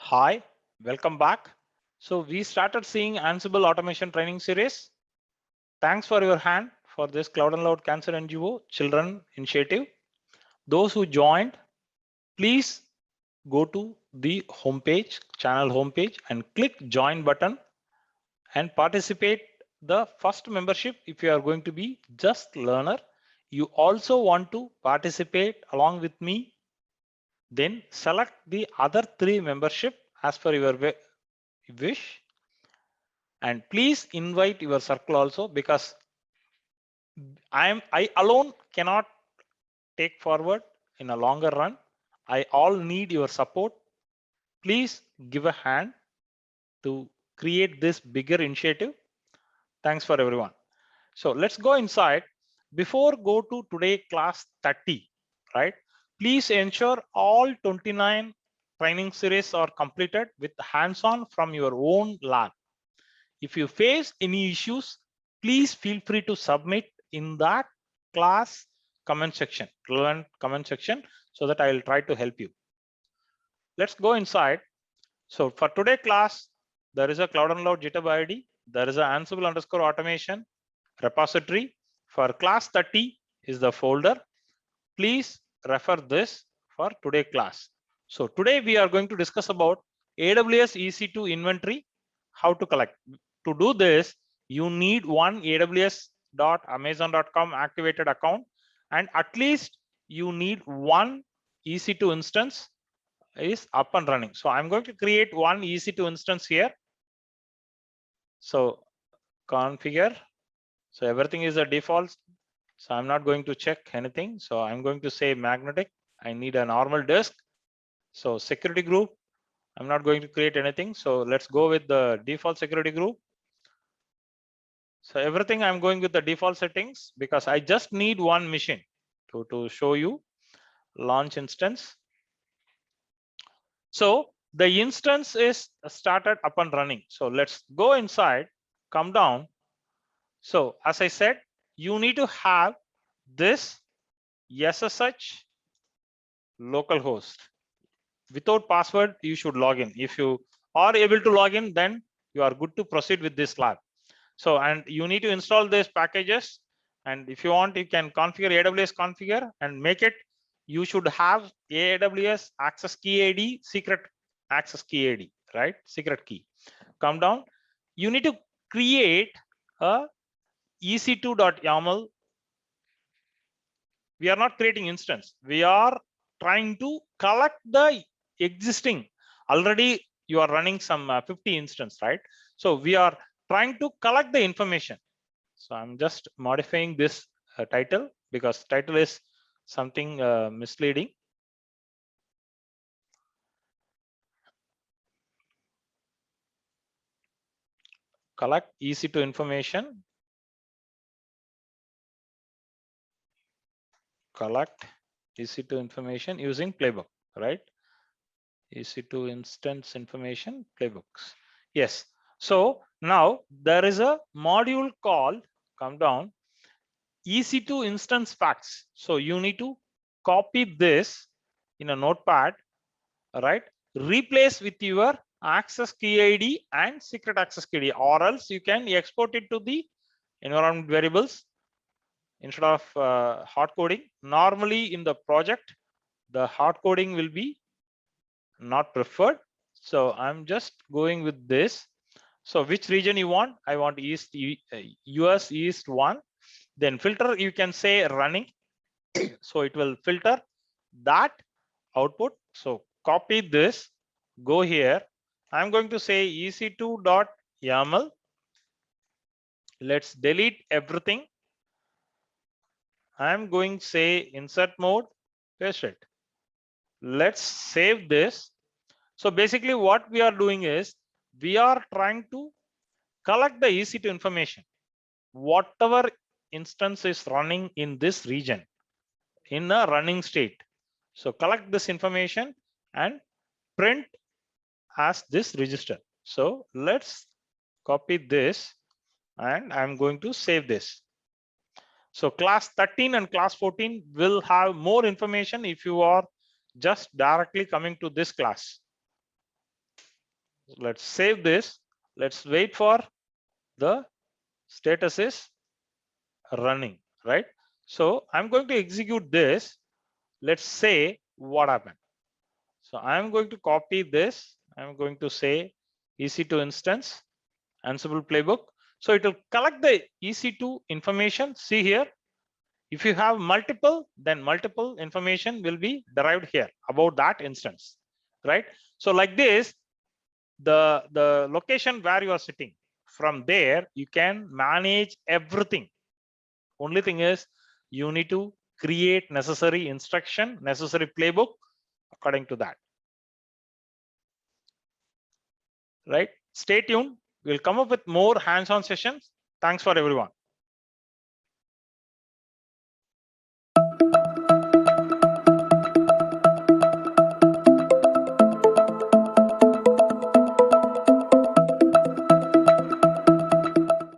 Hi, welcome back. So we started seeing Ansible automation training series. Thanks for your hand for this Cloud and Loud Cancer NGO Children Initiative. Those who joined, please go to the homepage, channel homepage, and click join button and participate the first membership. If you are going to be just learner, you also want to participate along with me, then select the other 3 membership as per your wish, and please invite your circle also, because I alone cannot take forward in a longer run. I all need your support. Please give a hand to create this bigger initiative. Thanks for everyone. So let's go inside. Before go to today class 30, right? Please ensure all 29 training series are completed with hands-on from your own lab. If you face any issues, please feel free to submit in that class comment section, so that I will try to help you. Let's go inside. So for today class, there is a Cloud and Loud GitHub ID. There is a Ansible_automation repository. For class 30 is the folder. Please refer this for today class. So today we are going to discuss about AWS EC2 inventory, how to collect. To do this, you need one aws.amazon.com activated account, and at least you need one EC2 instance is up and running. So I'm going to create one EC2 instance here. So configure. So everything is a default. So I'm not going to check anything. So I'm going to say magnetic. I need a normal disk. So security group, I'm not going to create anything. So let's go with the default security group. So everything I'm going with the default settings, because I just need one machine to show you launch instance. So the instance is started up and running. So let's go inside, come down. So as I said, you need to have this SSH localhost. Without password, you should log in. If you are able to log in, then you are good to proceed with this lab. So, and you need to install these packages. And if you want, you can configure AWS configure and make it. You should have AWS access key ID, secret access key ID, right? Secret key. Come down. You need to create a ec2.yaml. We are not creating instance. We are trying to collect the existing. Already you are running some 50 instance, right? So we are trying to collect the information. So I'm just modifying this title, because title is something misleading. Collect EC2 information. Collect EC2 information using playbook, right? EC2 instance information playbooks. Yes. So now there is a module called, come down, EC2 instance facts. So you need to copy this in a notepad, right? Replace with your access key ID and secret access key ID, or else you can export it to the environment variables instead of hard coding. Normally in the project, the hard coding will be not preferred. So I'm just going with this. So which region you want? I want East, US East 1. Then filter, you can say running. So it will filter that output. So copy this, go here. I'm going to say ec2.yaml. Let's delete everything. I'm going to say insert mode, paste it. Let's save this. So basically what we are doing is we are trying to collect the EC2 information. Whatever instance is running in this region in a running state. So collect this information and print as this register. So let's copy this and I'm going to save this. So class 13 and class 14 will have more information if you are just directly coming to this class. Let's save this. Let's wait for the status is running, right? So I'm going to execute this. Let's say what happened. So I'm going to copy this. I'm going to say EC2 instance, Ansible playbook. So it will collect the EC2 information. See here, if you have multiple, then multiple information will be derived here about that instance, right? So like this, the location where you are sitting, from there you can manage everything. Only thing is you need to create necessary instruction, necessary playbook according to that, right? Stay tuned. We'll come up with more hands-on sessions. Thanks for everyone.